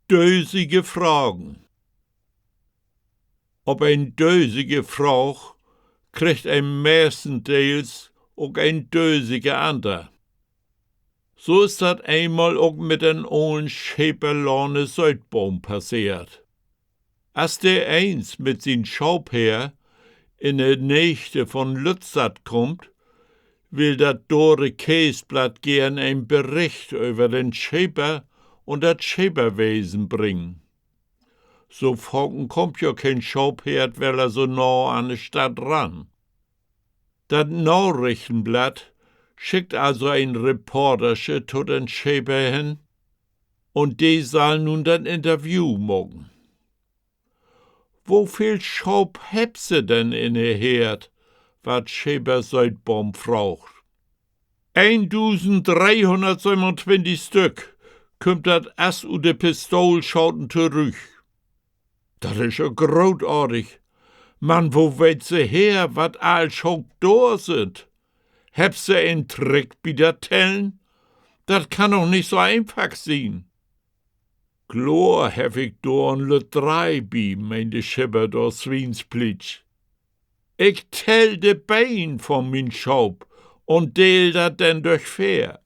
dösige Fragen. Ob ein dösige Frau kriegt ein meestendeels auch ein dösige ander. So ist das einmal auch mit den ollen Schäperlane Südbaum passiert. Als der eins mit sin Schaubherr in de Nächte von Lützerath kommt, will dat dore Käsblatt gern ein Bericht über den Schäper und dat Schäperwesen bringen. So Franken kommt ja kein Schaubherd, weil er so nah an de Stadt ran. Dat Nachrichtenblatt schickt also ein Reportersche zu den Schäper hin und die soll nun das Interview machen. Wo viel Schaub heb se denn in der Herd, wat Schäper Südbaum fragt? 1327 Stück, kommt dat as u de Pistolschoten zurück. Dat is ja großartig. Man, wo weet se her, wat all Schaub da sind? Heb se ein Trick wieder tellen? Dat kann doch nicht so einfach sein. Glor hef ich da an Lütrei bi, meinte Schipper da Swiensplitsch. Ich tell de Bein von min Schaub und deel dat denn durch fair.